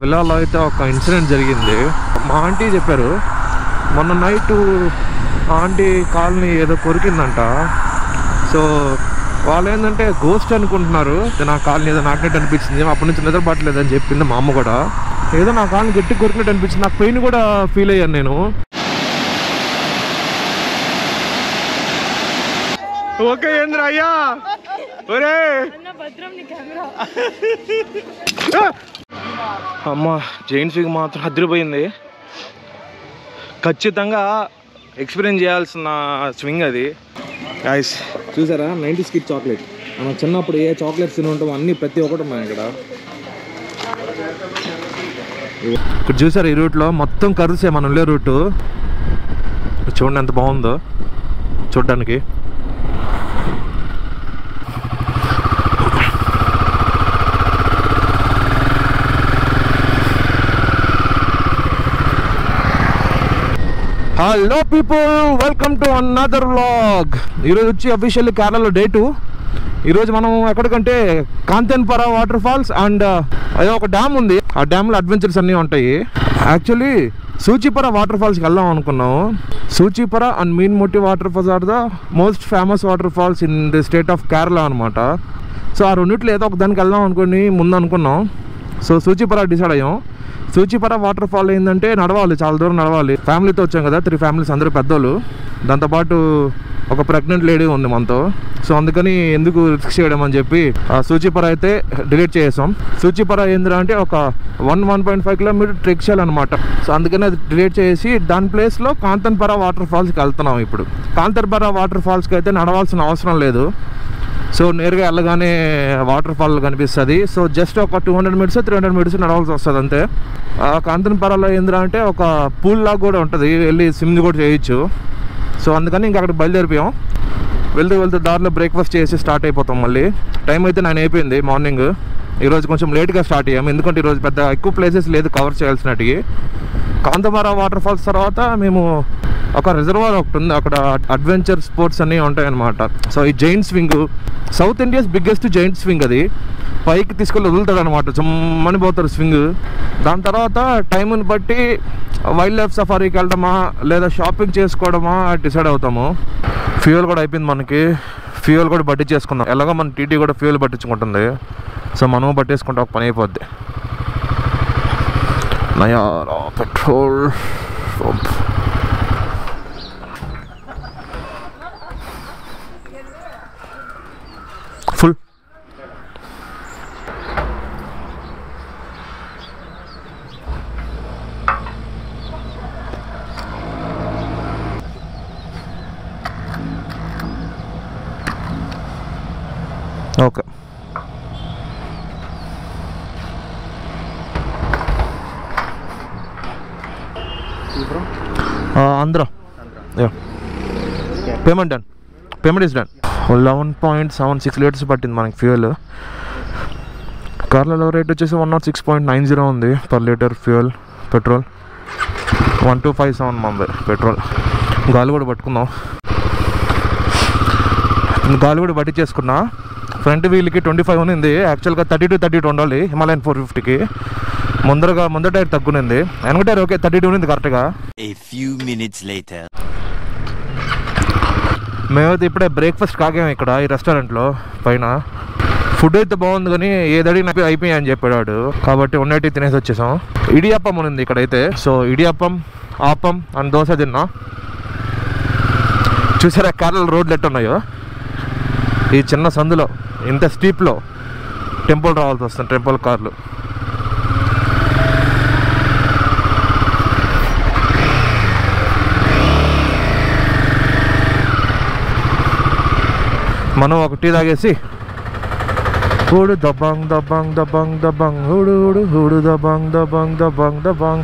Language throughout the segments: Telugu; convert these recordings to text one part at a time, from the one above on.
విల్లాలో అయితే ఒక ఇన్సిడెంట్ జరిగింది. మా ఆంటీ చెప్పారు మొన్న నైట్ ఆంటీ కాల్ని ఏదో కొరికిందంట. సో వాళ్ళు ఏంటంటే గోస్ట్ అనుకుంటున్నారు. నా కాల్ని ఏదో నాకినట్టు అనిపించింది, అప్పటి నుంచి నిద్రపట్టలేదు అని చెప్పింది మా అమ్మ కూడా. ఏదో నా కాల్ని గట్టి కొరికినట్టు అనిపించింది, నాకు పెయిన్ కూడా ఫీల్ అయ్యాను నేను. ఓకే ఏంద్ర అయ్యా ఒరే అమ్మ జైంట్ స్వింగ్ మాత్రం అదిరిపోయింది. ఖచ్చితంగా ఎక్స్పీరియన్స్ చేయాల్సిన స్వింగ్ అది. గైస్ చూసారా 90s కిడ్ చాక్లెట్. మనం చిన్నప్పుడు ఏ చాక్లెట్స్ తిని ఉంటామో అన్నీ ప్రతి ఒక్కటి ఉన్నాయి ఇక్కడ. ఇక్కడ చూసారా ఈ రూట్లో మొత్తం కర్వ్సే మనం ఉండే రూటు. చూడండి ఎంత బాగుందో చూడడానికి. Hello people, welcome to another vlog. ఈరోజు వచ్చి అఫీషియల్లీ కేరళలో డే 2. ఈరోజు మనం ఎక్కడికంటే కాంతెన్పరా వాటర్ ఫాల్స్ అండ్ అదే ఒక డ్యామ్ ఉంది. ఆ డ్యామ్లో అడ్వెంచర్స్ అన్నీ ఉంటాయి. యాక్చువల్లీ సూచిపరా వాటర్ ఫాల్స్కి వెళ్దాం అనుకున్నాము. Soochipara and Meenmutty waterfalls are the most famous waterfalls in the state of Kerala అనమాట. సో ఆ రెండిట్లో ఏదో ఒక దానికి వెళ్దాం అనుకుని ముందు అనుకున్నాం. సో సూచిపరా డిసైడ్ అయ్యాం. సూచిపరా వాటర్ ఫాల్ ఏంటంటే నడవాలి, చాలా దూరం నడవాలి. ఫ్యామిలీతో వచ్చాం కదా, 3 ఫ్యామిలీస్, అందరూ పెద్దోళ్ళు. దాంతోపాటు ఒక ప్రెగ్నెంట్ లేడీ ఉంది మనతో. సో అందుకని ఎందుకు రిస్క్ చేయడం అని చెప్పి సూచిపరా అయితే డిలీట్ చేసాం. సూచిపరా ఏంద్రా అంటే ఒక 1.5 కిలోమీటర్ ట్రెక్ చేయాలన్నమాట. సో అందుకని అది డిలీట్ చేసి దాని ప్లేస్లో కాంతన్పరా వాటర్ ఫాల్స్కి వెళ్తున్నాం. ఇప్పుడు కాంతన్పరా వాటర్ ఫాల్స్కి అయితే నడవాల్సిన అవసరం లేదు. సో నేరుగా వెళ్ళగానే వాటర్ ఫాల్ కనిపిస్తుంది. సో జస్ట్ ఒక 200 మీటర్స్ 300 మీటర్స్ నడవాల్సి వస్తుంది అంతే. కాంతన్పరాలో ఏంద్రా అంటే ఒక పూల్ లాగా కూడా ఉంటుంది, వెళ్ళి స్విమ్ కూడా చేయొచ్చు. సో అందుకని ఇంకా అక్కడ బయలుదేరిపోయాం. వెళ్తూ దారిలో బ్రేక్ఫాస్ట్ చేసి స్టార్ట్ అయిపోతాం. మళ్ళీ టైం అయితే 9 అయిపోయింది మార్నింగ్. ఈరోజు కొంచెం లేట్గా స్టార్ట్ అయ్యాము, ఎందుకంటే ఈరోజు పెద్ద ఎక్కువ ప్లేసెస్ లేదు కవర్ చేయాల్సినట్టుగా. కాంతన్పరా వాటర్ ఫాల్స్ తర్వాత మేము ఒక రిజర్వాయర్ ఒకటి ఉంది, అక్కడ అడ్వెంచర్ స్పోర్ట్స్ అన్నీ ఉంటాయి అన్నమాట. సో ఈ giant swing south India's biggest giant swing. అది పైకి తీసుకెళ్ళి వదులుతాడు అనమాట, చుమ్మని పోతారు స్వింగ్. దాని తర్వాత టైంని బట్టి వైల్డ్ లైఫ్ సఫారీకి వెళ్ళడమా లేదా షాపింగ్ చేసుకోవడమా డిసైడ్ అవుతాము. ఫ్యూయల్ కూడా అయిపోయింది మనకి, ఫ్యూయల్ కూడా పట్టించేసుకుందాం. ఎలాగో మన టీటీ కూడా ఫ్యూయల్ పట్టించుకుంటుంది. సో మనము పట్టేసుకుంటే ఒక పని అయిపోద్ది. నయా petrol full. Okay Andhra. Payment done, payment is done. 11.76 litres పట్టింది మనకి ఫ్యూయల్. కార్లలో రేట్ వచ్చేసి 106.90 ఉంది పర్ లీటర్ ఫ్యూయల్. పెట్రోల్ 1257 మంది పెట్రోల్. గాలి కూడా పట్టుకుందాం, గాలి కూడా పట్టించేసుకున్నా. ఫ్రంట్ వీల్కి 25 ఉంది, యాక్చువల్గా 32 ఉండాలి హిమాలయన్ 450కి. ముందర టైర్ తగ్గునింది, వెనక టైర్ ఓకే 32 ఉంది కరెక్ట్గా. మేమైతే ఇప్పుడే బ్రేక్ఫాస్ట్ కాగాము ఇక్కడ ఈ రెస్టారెంట్లో పైన. ఫుడ్ అయితే బాగుంది కానీ ఏదడి నాకు అయిపోయాయి అని చెప్పాడు, కాబట్టి ఉన్నట్టు తినేసి వచ్చేసాం. ఇడియప్పం ఉంది ఇక్కడైతే. సో ఇడియప్పం, ఆపం అండ్ దోశ తిన్నా. చూసారా కేరళ రోడ్లు ఎట్టున్నాయో. ఈ చిన్న సందులో ఇంత స్టీప్లో టెంపుల్ రావాల్సి వస్తుంది, టెంపుల్ కార్లు. మనం ఒక టీ తాగేసి హూడు దబాంగ్ దబాంగ్ దబాంగ్ దబాంగ్ హూడు హూడు హూడు దబాంగ్ దబాంగ్ దబాంగ్ దబాంగ్.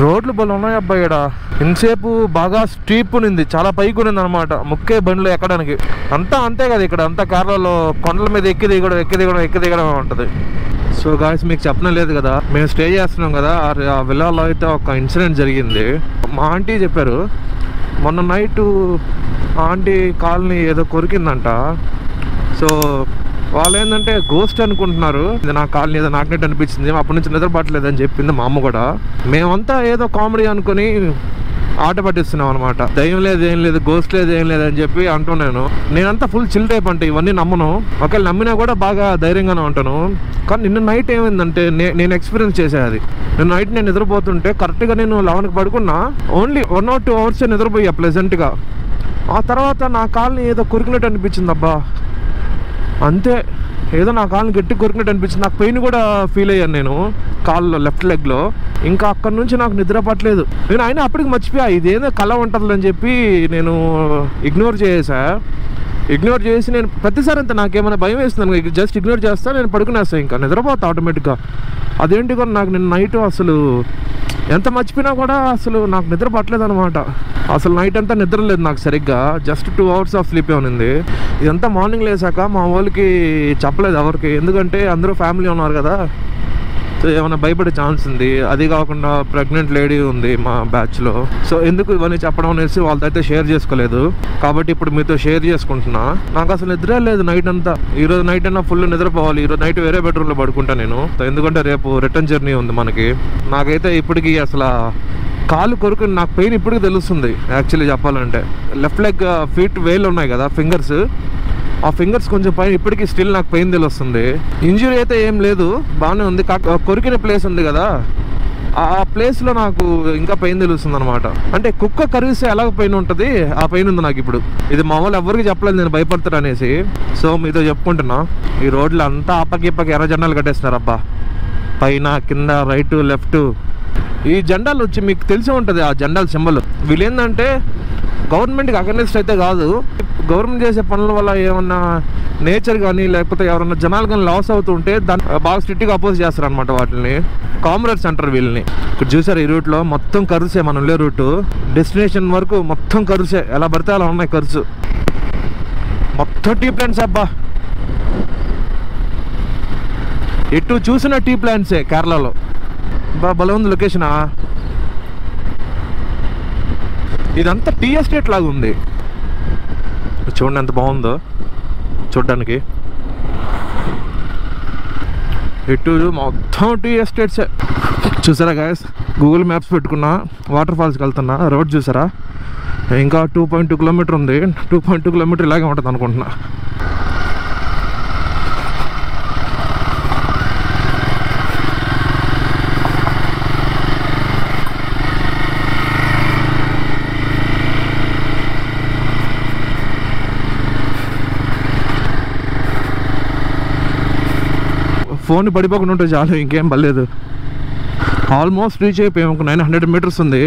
రోడ్లు బలు ఉన్నాయి అబ్బాయి ఇక్కడ. ఇంతసేపు బాగా స్టీప్ ఉంది, చాలా పైకి ఉంది అనమాట, ముక్కే బండ్లు ఎక్కడానికి. అంతా అంతే కదా ఇక్కడ, అంతా కేరళలో కొండల మీద ఎక్కి దిగడం ఉంటుంది. సో గాయస్ మీకు చెప్పడం లేదు కదా, మేము స్టే చేస్తున్నాం కదా ఆ విల్లాలో అయితే ఒక ఇన్సిడెంట్ జరిగింది. మా ఆంటీ చెప్పారు మొన్న నైట్ ఆంటీ కాల్ని ఏదో కొరికిందంట. సో వాళ్ళు ఏంటంటే గోస్ట్ అనుకుంటున్నారు. ఇది నా కాలనీ ఏదో నాకినట్టు అనిపించింది, అప్పటి నుంచి నిద్రపట్టలేదని చెప్పింది మా అమ్మ కూడా. మేమంతా ఏదో కామెడీ అనుకుని ఆట పట్టిస్తున్నాం అనమాట. దయ్యం లేదు, ఏం లేదు, గోస్ట్ లేదు, ఏం లేదు అని చెప్పి అంటున్నాను. నేనంతా ఫుల్ చిల్ టైప్ అంటే ఇవన్నీ నమ్మను. ఒకవేళ నమ్మినా కూడా బాగా ధైర్యంగానే ఉంటాను. కానీ నిన్న నైట్ ఏమైందంటే నేను ఎక్స్పీరియన్స్ చేసేది. నిన్న నైట్ నేను నిద్రపోతుంటే కరెక్ట్గా నేను 11కి పడుకున్నా. ఓన్లీ 1 or 2 hours నిద్రపోయా ప్లెజెంట్గా. ఆ తర్వాత నా కాల్ని ఏదో కొరికినట్టు అనిపించింది అబ్బా, అంతే. ఏదో నా కాళ్ళని గట్టి కొరికినట్టు అనిపించింది. నాకు పెయిన్ కూడా ఫీల్ అయ్యాను నేను కాల్లో, లెఫ్ట్ లెగ్లో. ఇంకా అక్కడి నుంచి నాకు నిద్ర పట్టలేదు. నేను అయినా అప్పటికి మర్చిపోయా ఇదేదో కళ ఉంటుంది అని చెప్పి నేను ఇగ్నోర్ చేసి నేను ప్రతిసారి అంతా నాకేమైనా భయం వేస్తుంది, జస్ట్ ఇగ్నోర్ చేస్తా, నేను పడుకునేస్తాను, ఇంకా నిద్రపోతా ఆటోమేటిక్గా. అదేంటి కూడా నాకు నిన్న నైట్ అసలు ఎంత మర్చిపోయినా కూడా అసలు నాకు నిద్ర పట్టలేదు అనమాట. అసలు నైట్ అంతా నిద్ర లేదు నాకు సరిగ్గా, జస్ట్ 2 hours ఆఫ్ స్లీపే ఉంది. ఇదంతా మార్నింగ్ లేసాక మా వాళ్ళకి చెప్పలేదు ఎవరికి, ఎందుకంటే అందరూ ఫ్యామిలీ ఉన్నారు కదా, సో ఏమైనా భయపడే ఛాన్స్ ఉంది. అది కాకుండా ప్రెగ్నెంట్ లేడీ ఉంది మా బ్యాచ్లో, సో ఎందుకు ఇవన్నీ చెప్పడం అనేసి వాళ్ళతో అయితే షేర్ చేసుకోలేదు. కాబట్టి ఇప్పుడు మీతో షేర్ చేసుకుంటున్నా. నాకు అసలు నిద్ర లేదు నైట్ అంతా. ఈరోజు నైట్ అయినా ఫుల్ నిద్రపోవాలి. ఈరోజు నైట్ వేరే బెడ్రూమ్లో పడుకుంటా నేను, ఎందుకంటే రేపు రిటర్న్ జర్నీ ఉంది మనకి. నాకైతే ఇప్పటికీ అసలు కాలు కొరుకుని నాకు పెయిన్ ఇప్పటికి తెలుస్తుంది. యాక్చువల్లీ చెప్పాలంటే లెఫ్ట్ లెగ్ ఫీట్ వేలు ఉన్నాయి కదా, ఫింగర్స్, ఆ ఫింగర్స్ కొంచెం పైన ఇప్పటికీ స్టిల్ నాకు పెయిన్ తెలుస్తుంది. ఇంజురీ అయితే ఏం లేదు, బాగానే ఉంది. కొరికిన ప్లేస్ ఉంది కదా, ఆ ప్లేస్లో నాకు ఇంకా పెయిన్ తెలుస్తుంది అనమాట. అంటే కుక్క కరిగిస్తే ఎలాగ పెయిన్ ఉంటుంది, ఆ పెయిన్ ఉంది నాకు ఇప్పుడు. ఇది మా వాళ్ళు ఎవరికి చెప్పలేదు నేను భయపడతాను అనేసి, సో మీతో చెప్పుకుంటున్నా. ఈ రోడ్లు అంతా అప్పకి ఎర్ర జెండాలు కట్టేస్తున్నారు అబ్బా, పైన కింద రైట్ లెఫ్ట్. ఈ జెండాలు వచ్చి మీకు తెలిసి ఉంటుంది, ఆ జెండాల సింబల్. వీళ్ళు ఏంటంటే గవర్నమెంట్కి అగెన్స్ట్ అయితే కాదు, గవర్నమెంట్ చేసే పనుల వల్ల ఏమన్నా నేచర్ కానీ లేకపోతే ఎవరన్నా జనాలు కానీ లాస్ అవుతుంటే దాన్ని బాగా స్ట్రిక్ట్గా అపోజ్ చేస్తారు అనమాట. వాటిని కామ్రేడ్స్ అంటారు వీళ్ళని. ఇక్కడ చూసారు ఈ రూట్లో మొత్తం కరుసే, మనం వెళ్ళే రూటు డెస్టినేషన్ వరకు మొత్తం కరుసే, ఎలా పడితే అలా ఉన్నాయి కరుసు. మొత్తం టీ ప్లాంట్స్ అబ్బా, ఎటు చూసిన టీ ప్లాంట్సే కేరళలో. భలే ఉంది లొకేషనా. ఇదంతా టీ ఎస్టేట్ లాగా ఉంది, చూడండి ఎంత బాగుందో చూడ్డానికి. ఎటు మొత్తం టీ ఎస్టేట్సే. చూసారా గాయస్, గూగుల్ మ్యాప్స్ పెట్టుకున్నా, వాటర్ ఫాల్స్కి వెళ్తున్నా. రోడ్ చూసారా, ఇంకా 2.2 kilometers ఉంది. 2.2 kilometers ఇలాగే ఉంటుంది అనుకుంటున్నా. ఫోన్ పడిపోకుండా ఉంటే చాలు, ఇంకేం పర్లేదు. ఆల్మోస్ట్ రీచ్ అయిపోయాం. 900 meters ఉంది.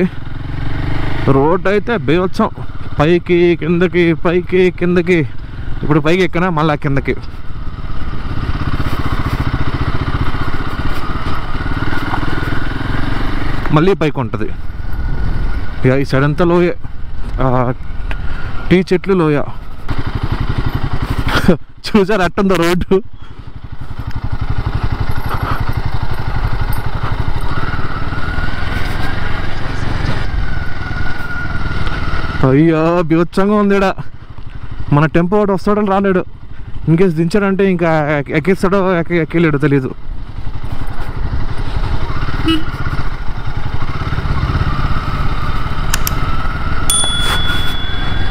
రోడ్ అయితే బేవచ్చం, పైకి కిందకి పైకి కిందకి. ఇప్పుడు పైకి ఎక్కినా మళ్ళీ కిందకి. మళ్ళీ పైకి ఉంటుంది. ఈ సైడ్ అంతా లోయ, టీ చెట్లు లోయ. చూసారు అట్టుందో రోడ్డు. అయ్యో బీభత్సంగా ఉంది ఇక్కడ. మన టెంపో ఒకటి వస్తాడో రాలేడు, ఇన్కేస్ దించాడంటే ఇంకా ఎక్కిస్తాడో ఎక్కలేడు తెలీదు.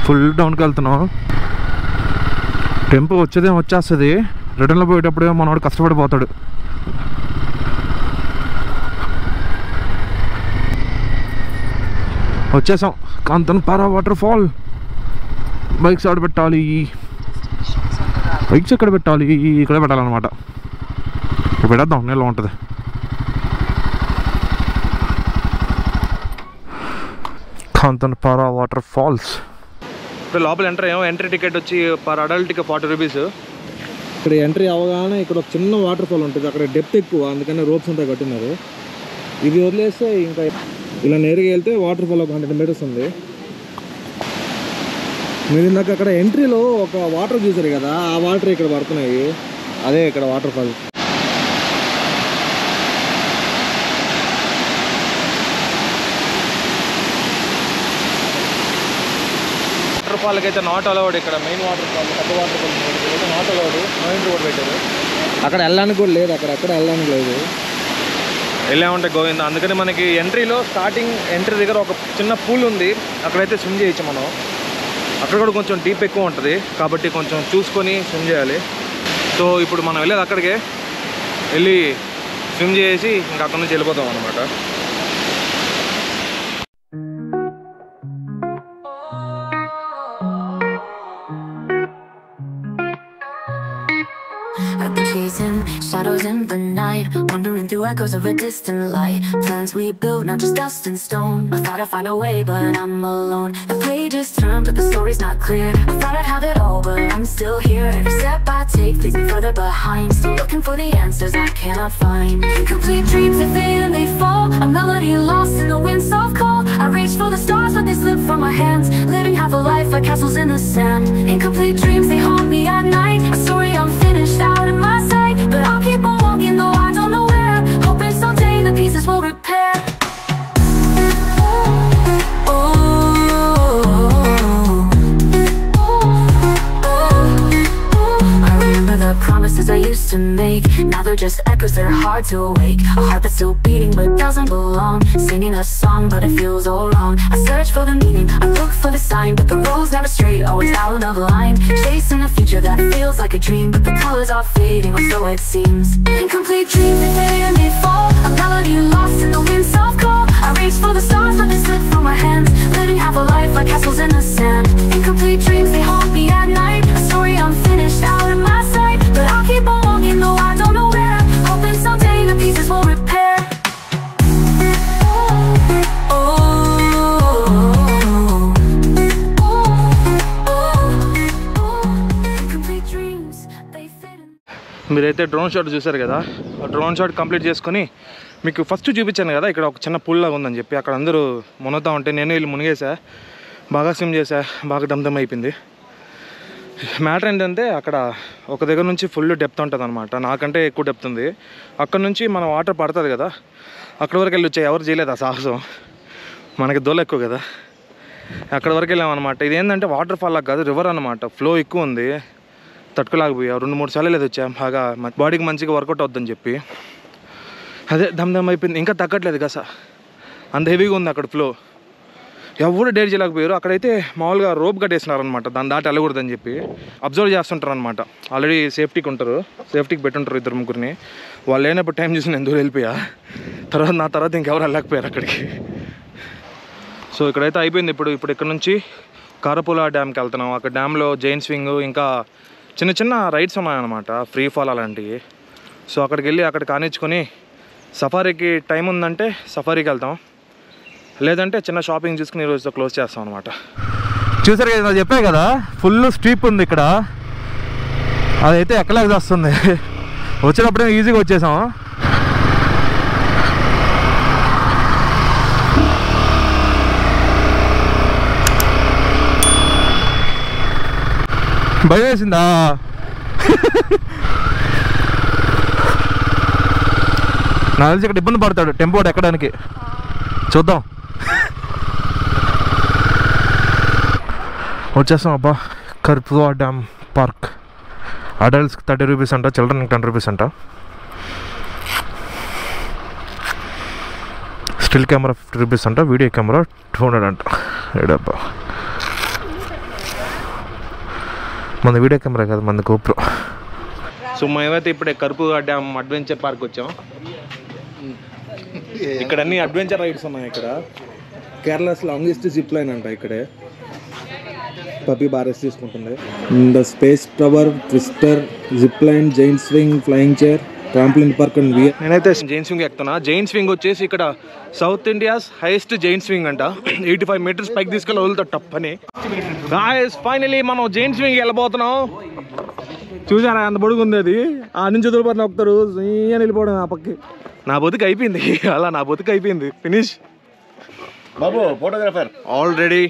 ఫుల్ డౌన్కి వెళ్తున్నాం. టెంపో వచ్చేదేమో వచ్చేస్తుంది, రిటర్న్లో పోయేటప్పుడు మనవాడు కష్టపడిపోతాడు. వచ్చేసాం కాంతన్పారా వాటర్ ఫాల్. బైక్స్ ఆడ పెట్టాలి, బైక్స్ ఎక్కడ పెట్టాలి, ఇక్కడ పెట్టాలన్నమాట. ఇక్కడ పెట్టేద్దాం, నీళ్ళు ఉంటుంది. కాంతన్పారా వాటర్ ఫాల్స్. ఇక్కడ లోపల ఎంటర్ అయ్యాము. ఎంట్రీ టికెట్ వచ్చి పర్ అడల్ట్కి 40 rupees. ఇక్కడ ఎంట్రీ అవ్వగానే ఇక్కడ ఒక చిన్న వాటర్ ఫాల్ ఉంటుంది. అక్కడ డెప్త్ ఎక్కువ, అందుకని రోప్స్ అంతా కట్టినారు. ఇది వదిలేస్తే ఇంకా ఇలా నేరుగా వెళ్తే వాటర్ ఫాల్ ఒక 100 meters ఉంది. మీరు ఇందాక అక్కడ ఎంట్రీలో ఒక వాటర్ చూసారు కదా, ఆ వాటర్ ఇక్కడ పడుతున్నాయి, అదే ఇక్కడ వాటర్ ఫాల్. వాటర్ ఫాల్కి అయితే నాట్ అలౌడ్. ఇక్కడ మెయిన్ వాటర్ ఫాల్, పెద్ద వాటర్ ఫాల్ అయితే నాట్ అలౌడ్. నో ఎంట్రీ కూడా పెట్టారు. అక్కడ వెళ్ళడానికి కూడా లేదు, అక్కడ వెళ్ళడానికి లేదు. వెళ్ళామంటే గోవింద. అందుకని మనకి ఎంట్రీలో స్టార్టింగ్ ఎంట్రీ దగ్గర ఒక చిన్న పూల్ ఉంది, అక్కడైతే స్విమ్ చేయొచ్చు మనం. అక్కడ కూడా కొంచెం డీప్ ఎక్కువ ఉంటుంది కాబట్టి కొంచెం చూసుకొని స్విమ్ చేయాలి. సో ఇప్పుడు మనం వెళ్ళేది అక్కడికే, వెళ్ళి స్విమ్ చేసి ఇంకా అక్కడ నుంచి వెళ్ళిపోతాం అనమాట. Shadows in the night, wandering through echoes of a distant light. Plans we built, not just dust and stone. I thought I'd find a way, but I'm alone. The pages turn, but the story's not clear. I thought I'd have it all, but I'm still here. Every step I take leads me further behind. Still looking for the answers I cannot find. Incomplete dreams, they fade and they fall. A melody lost in the wind's soft call. I reach for the stars, but they slip from my hands. Living half a life like castles in the sand. Incomplete dreams, they haunt me at night. A story unfinished out in my sight, but I'll keep on walking though I don't know where. Hoping someday the pieces will repair. The promises I used to make, now they're just echoes, they're hard to awake. A heart that's still beating but doesn't belong. Singing a song but it feels all wrong. I search for the meaning, I look for the sign, but the road's never straight, always out of line. Chasing a future that feels like a dream, but the colors are fading, or so it seems. Incomplete dreams, they fade and they fall. A melody lost in the wind's soft call. I reach for the stars but they slip from my hands. Living half a life like castles in the sand. Incomplete dreams, they haunt me at night. A story unfinished out in my sight, but I'll keep on walking though I don't know where. Hoping someday the pieces will repair. Incomplete dreams, they fit in. మీరైతే డ్రోన్ షాట్ చూసారు కదా, ఆ డ్రోన్ షాట్ కంప్లీట్ చేసుకొని మీకు ఫస్ట్ చూపించాను కదా ఇక్కడ ఒక చిన్న పూల్ లాగా ఉందని చెప్పి. అక్కడ అందరూ మునుగుతూ ఉంటే నేను వీళ్ళు మునిగేసా, బాగా స్విమ్ చేసా, బాగా దమ్ అయిపోయింది. మ్యాటర్ ఏంటంటే అక్కడ ఒక దగ్గర నుంచి ఫుల్ డెప్త్ ఉంటుంది అనమాట, నాకంటే ఎక్కువ డెప్త్ ఉంది. అక్కడ నుంచి మనం వాటర్ పడుతుంది కదా, అక్కడ వరకు వెళ్ళి వచ్చాయి. ఎవరు చేయలేదు ఆ సాహసం, మనకి దోల ఎక్కువ కదా. అక్కడ వరకు వెళ్ళామన్నమాట. ఇదేంటంటే వాటర్ ఫాల్ లాగా కాదు, రివర్ అనమాట. ఫ్లో ఎక్కువ ఉంది, తట్టుకోలేకపోయా. 2-3 సార్లు లేదు వచ్చా, బాగా బాడీకి మంచిగా వర్కౌట్ అవుతుందని చెప్పి. అదే దమ్ అయిపోయింది, ఇంకా తగ్గట్లేదు కదా, అంత హెవీగా ఉంది అక్కడ ఫ్లో. ఎవరు డేర్ చేయలేకపోయారు. అక్కడైతే మామూలుగా రోప్ కట్టేసినారనమాట, దాన్ని దాటి వెళ్ళకూడదని చెప్పి. అబ్జర్వ్ చేస్తుంటారు అనమాట, ఆల్రెడీ సేఫ్టీకి ఉంటారు, సేఫ్టీకి పెట్టుంటారు 2-3 వాళ్ళు. లేనప్పుడు టైం చూసి నేను దూరం వెళ్ళిపోయా. నా తర్వాత ఇంకెవరు వెళ్ళకపోయారు అక్కడికి. సో ఇక్కడైతే అయిపోయింది. ఇప్పుడు ఇక్కడ నుంచి కారపుల డ్యామ్కి వెళ్తున్నాం. అక్కడ డ్యామ్లో జైన్ స్వింగ్, ఇంకా చిన్న చిన్న రైడ్స్ ఉన్నాయన్నమాట, ఫ్రీ ఫాల్ అలాంటివి. సో అక్కడికి వెళ్ళి అక్కడ కానిచ్చుకొని సఫారీకి టైం ఉందంటే సఫారీకి వెళ్తాం, లేదంటే చిన్న షాపింగ్ చేసుకుని ఈరోజుతో క్లోజ్ చేస్తాం అనమాట. చూసారు కదా, చెప్పాయి కదా ఫుల్ స్ట్రీప్ ఉంది ఇక్కడ. అదైతే ఎక్కలేక వస్తుంది. వచ్చేటప్పుడే ఈజీగా వచ్చేసాం. భయం వేసిందా? నాకు తెలిసి ఇక్కడ ఇబ్బంది పడతాడు టెంపో ఎక్కడానికి. చూద్దాం. వచ్చేస్తాం. అబ్బా, కర్పువా డ్యామ్ పార్క్. అడల్ట్స్కి 30 రూపీస్ అంట, చిల్డ్రన్కి 10 రూపీస్ అంట. స్టిల్ కెమెరా 50 రూపీస్ అంట, వీడియో కెమెరా 200 అంట. ఏడబ్బా, మన వీడియో కెమెరా కాదు, మన గోప్రో. సో మేమైతే ఇప్పుడే కర్పువా డ్యామ్ అడ్వెంచర్ పార్క్ వచ్చాం. ఇక్కడ అన్ని అడ్వెంచర్ రైడ్స్ ఉన్నాయి. ఇక్కడ కేరళస్ లాంగెస్ట్ జిప్ లైన్ అంట. ఇక్కడే పప్పి బారెస్ తీసుకుంటుంది. The space tower, twister, zip line, chain swing, flying chair, trampoline park and వియర్. నేనైతే జైన్ స్వింగ్ ఎక్కుతున్నా. జైన్ స్వింగ్ వచ్చేసి ఇక్కడ South India's highest chain swing అంట. 85 మీటర్స్ పైకి తీసుకెళ్ళి వదులుతా టప్ అని. గాయ్స్, ఫైనలీ మనం జైన్ స్వింగ్ వెళ్ళబోతున్నాం. చూసారా అంత పొడుగుంది అది. ఆ నుంచి వదిలిపోతే నొక్కుతారు అని వెళ్ళిపోవడం ఆ పక్కకి. నా బతుకు అయిపోయింది అలా, నా బతుకు అయిపోయింది. ఫినిష్ బాబు. Photographer already.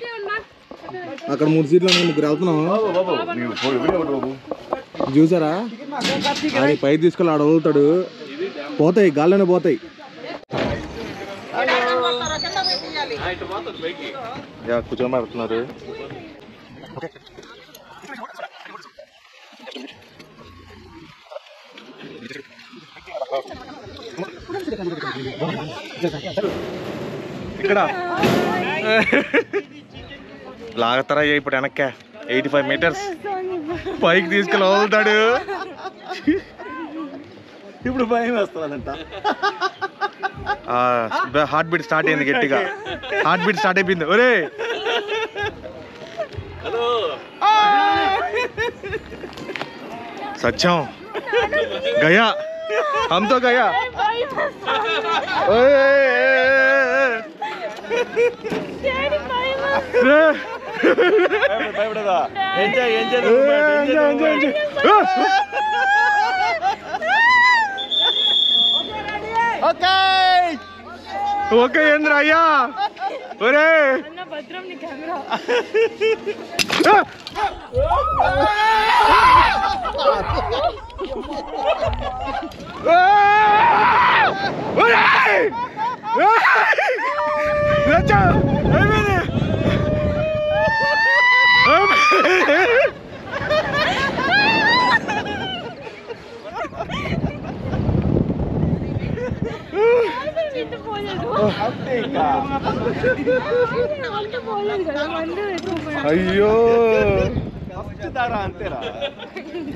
అక్కడ 3 సీట్లు 3 వెళ్తున్నాం. చూసారా, అది పై తీసుకెళ్ళి ఆడ వదులుతాడు, పోతాయి గాల్లోనే పోతాయి. కూర్చోబెడుతున్నారు. ఇక్కడ లాగతారా ఇప్పుడు వెనక్క 85 meters పైకి తీసుకెళ్ళి వదులుతాడు. ఇప్పుడు భయం వేస్తుందంట. హార్ట్ బీట్ స్టార్ట్ అయింది గట్టిగా. హార్ట్ బీట్ స్టార్ట్ అయిపోయింది. ఒరే సత్యం గయా హమ్తో గయా. ఓకే ఏంద్ర అయ్యా. ఒరే అయ్యో అంతేరా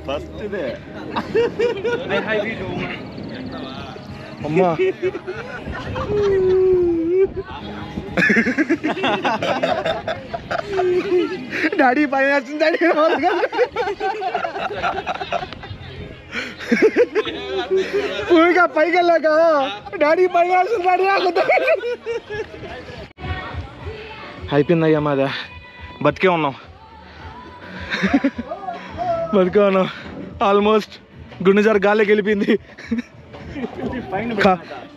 ఫస్ట్ ఇదే అమ్మా. డాడీ పైన వచ్చింది. డాడీ ఊరిగా పైకి వెళ్ళాక డాడీ పైన వచ్చింది. డాడీ అయిపోయిందయ్యా మాదా. బతికే ఉన్నాం బతికే ఉన్నాం. ఆల్మోస్ట్ గుండెజారు గాలికి వెళ్ళిపోయింది.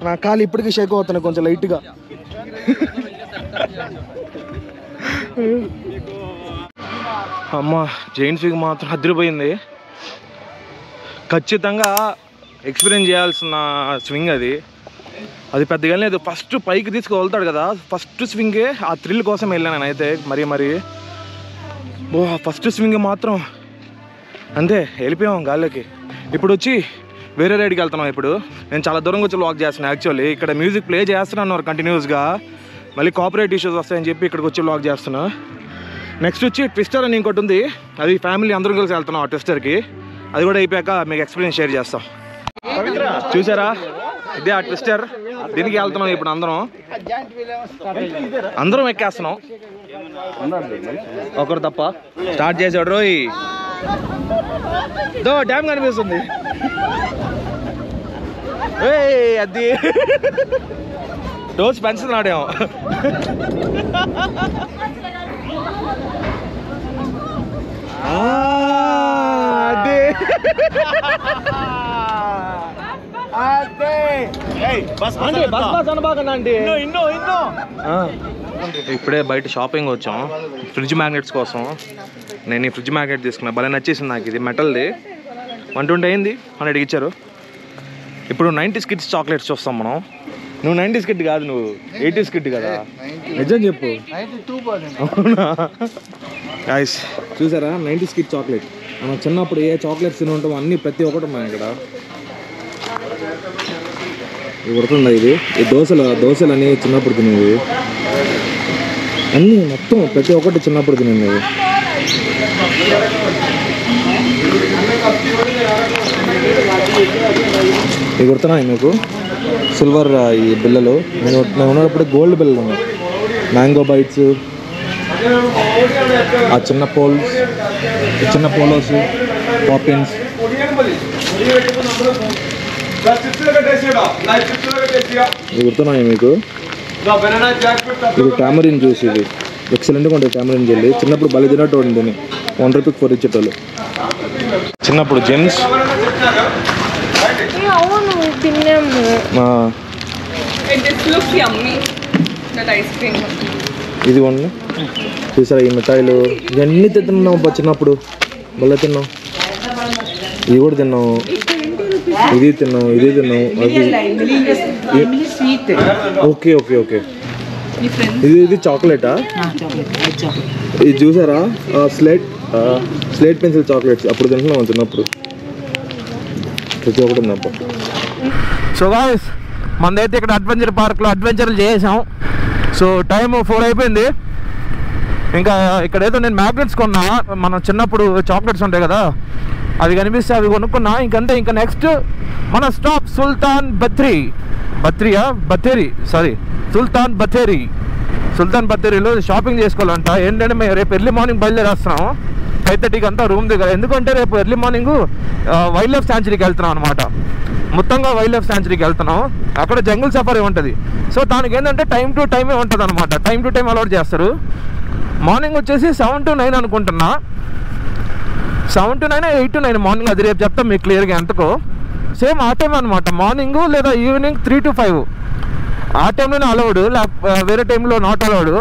నా కాలు ఇప్పటికీ షేక్ అవుతున్నాయి కొంచెం లైట్గా. అమ్మ జైంట్ స్వింగ్ మాత్రం అదిరిపోయింది. ఖచ్చితంగా ఎక్స్పీరియన్స్ చేయాల్సిన స్వింగ్ అది. అది పెద్దగా లేదు. ఫస్ట్ పైకి తీసుకువెళ్తాడు కదా, ఫస్ట్ స్వింగే ఆ థ్రిల్ కోసం వెళ్ళాను నేనైతే. మరి ఫస్ట్ స్వింగ్ మాత్రం అంతే వెళ్ళిపోయాం గాల్లోకి. ఇప్పుడు వచ్చి వేరే రైడ్కి వెళ్తున్నాం. ఇప్పుడు నేను చాలా దూరంగా వచ్చి వ్లాగ్ చేస్తున్నాను. యాక్చువల్లీ ఇక్కడ మ్యూజిక్ ప్లే చేస్తున్నాను కంటిన్యూస్గా. మళ్ళీ కాపీరైట్ ఇష్యూస్ వస్తాయని చెప్పి ఇక్కడికి వచ్చి వ్లాగ్ చేస్తున్నా. నెక్స్ట్ వచ్చి ట్విస్టర్ అని ఇంకోటి ఉంది. అది ఫ్యామిలీ అందరం కలిసి వెళ్తున్నాం ఆ ట్విస్టర్కి. అది కూడా అయిపోయాక మీకు ఎక్స్పీరియన్స్ షేర్ చేస్తాం. చూసారా ఇదే ఆ ట్విస్టర్. దీనికి వెళ్తున్నాం ఇప్పుడు అందరం ఎక్కేస్తున్నాం. ఒకరు తప్ప స్టార్ట్ చేసాడు. రోయ్ దో డ్యామ్ కనిపిస్తుంది. అది డోస్ పెంచుతున్నాడేమో. ఇప్పుడే బయట షాపింగ్ వచ్చాం ఫ్రిడ్జ్ మ్యాగ్నెట్స్ కోసం. నేను ఈ ఫ్రిడ్జ్ మ్యాగ్నెట్ తీసుకున్నా. భలే నచ్చేసింది నాకు. ఇది మెటల్ది. 120 అయింది. 100 ఇచ్చారు. ఇప్పుడు 90s కిడ్స్ చాక్లెట్స్ చూస్తాం మనం. నువ్వు 90s కిడ్ కాదు, నువ్వు 80s కిడ్ కదా. నిజం చెప్పు. అవునా గైస్ చూసారా 90s కిడ్ చాక్లెట్. మనం చిన్నప్పుడు ఏ చాక్లెట్స్ తిని ఉంటాం అన్నీ ప్రతి ఒక్కటి ఉన్నాయి ఇక్కడ. ఇది ఉడుతుందా? ఇది ఈ దోశలు అని చిన్నప్పుడు తినేవి అన్నీ మొత్తం ప్రతి ఒక్కటి చిన్నప్పుడు తినేవి. ఇవి గుర్తున్నాయి మీకు? సిల్వర్ ఈ బిల్లలు. నేను ఉన్నప్పుడు గోల్డ్ బిల్లలు ఉన్నాయి. మ్యాంగో బైట్స్, ఆ చిన్న పోలోస్, పాపిన్స్. ఇది గుర్తున్నాయి మీకు? ఇది టామరిన్ జ్యూస్. ఇది ఎక్సలెంట్గా ఉంటుంది టామరిన్ జెల్లీ. చిన్నప్పుడు బలి తిన్నట్టు ఉంటుంది. 1 రూపీకి 4 ఇచ్చేటోళ్ళు. చిన్నప్పుడు జెమ్స్ ఇది వండి చూసారా ఈ మిఠాయిలు ఇవన్నీ తిన్నాం చిన్నప్పుడు. బల్ల తిన్నాం. ఇది కూడా తిన్నాం. ఇది తిన్నాం. అది ఓకే. ఇది చాక్లెటా? ఇది చూసారా స్లేట్ పెన్సిల్ చాక్లెట్స్ అప్పుడు తింటున్నాం చిన్నప్పుడు. ప్రతి ఒక్కటి ఉందప్ప. సో గాయ్స్ మనదైతే ఇక్కడ అడ్వెంచర్ పార్క్లో అడ్వెంచర్లు చేసాం. సో టైం 4 అయిపోయింది. ఇంకా ఇక్కడైతే నేను మ్యాగ్నెట్స్ కొన్నా, మనం చిన్నప్పుడు చాక్లెట్స్ ఉంటాయి కదా అవి కనిపిస్తే అవి కొనుక్కున్నా. ఇంకంతే. ఇంకా నెక్స్ట్ మన స్టాప్ సుల్తాన్ బത്തേరీలో షాపింగ్ చేసుకోవాలంట. ఏంటంటే మేము రేపు ఎర్లీ మార్నింగ్ బయలుదేరేస్తున్నాం 5:30కి అంతా రూమ్ దగ్గర. ఎందుకంటే రేపు ఎర్లీ మార్నింగ్ వైల్డ్ లైఫ్ శాంచురీకి వెళ్తున్నాం అనమాట. మొత్తంగా వైల్డ్ లైఫ్ శాంచురీకి వెళ్తున్నాం. అక్కడ జంగుల్ సఫారీ ఉంటుంది. సో దానికి ఏంటంటే టైం టు టైమే ఉంటుంది అనమాట. టైం టు టైం అలౌట్ చేస్తారు. మార్నింగ్ వచ్చేసి 7 to 9 అనుకుంటున్నా. 7 to 9 8 to 9 మార్నింగ్. అది రేపు చెప్తాం మీకు క్లియర్గా ఎంతకో. సేమ్ ఆ టైం అనమాట. మార్నింగ్ లేదా ఈవినింగ్ 3 to 5 ఆ టైంలోనే అలౌడ్, వేరే టైంలో నాట్ అలౌడ్.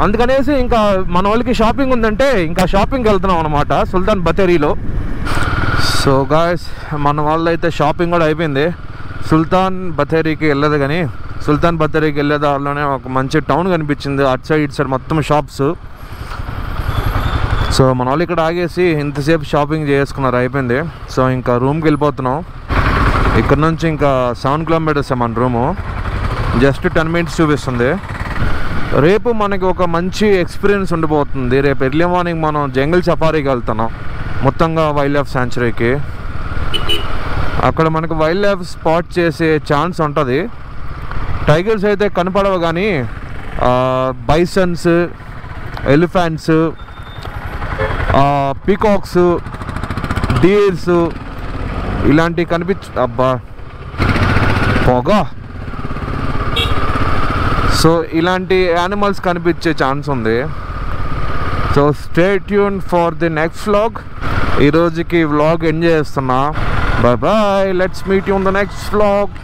అందుకనేసి ఇంకా మన వాళ్ళకి షాపింగ్ ఉందంటే ఇంకా షాపింగ్కి వెళ్తున్నాం అనమాట సుల్తాన్ బത്തേరీలో. సో గాయ్స్ మన వాళ్ళు అయితే షాపింగ్ కూడా అయిపోయింది. సుల్తాన్ బത്തേరీకి వెళ్ళదు కానీ సుల్తాన్ బത്തേరీకి వెళ్ళే దారిలోనే ఒక మంచి టౌన్ కనిపించింది. అటు సైడ్ ఇటు సైడ్ మొత్తం షాప్స్. సో మన వాళ్ళు ఇక్కడ ఆగేసి ఇంతసేపు షాపింగ్ చేసుకున్నారు, అయిపోయింది. సో ఇంకా రూమ్కి వెళ్ళిపోతున్నాం. ఇక్కడ నుంచి ఇంకా 7 kilometers మన రూము. జస్ట్ 10 minutes చూపిస్తుంది. రేపు మనకి ఒక మంచి ఎక్స్పీరియన్స్ ఉండిపోతుంది. రేపు ఎర్లీ మార్నింగ్ మనం జంగిల్ సఫారీకి వెళ్తున్నాం మొత్తంగా వైల్డ్ లైఫ్ శాంచురీకి. అక్కడ మనకు వైల్డ్ లైఫ్ స్పాట్ చేసే ఛాన్స్ ఉంటుంది. టైగర్స్ అయితే కనపడవు కానీ బైసన్స్, ఎలిఫెంట్స్, పీకాక్స్, డీర్స్ ఇలాంటివి అబ్బా పొగ. సో ఇలాంటి యానిమల్స్ కనిపించే ఛాన్స్ ఉంది. So stay tune for the next vlog. ఈరోజుకి వ్లాగ్ ఎంజాయ్ చేస్తున్నా. Bye bye. Let's meet you in the next vlog.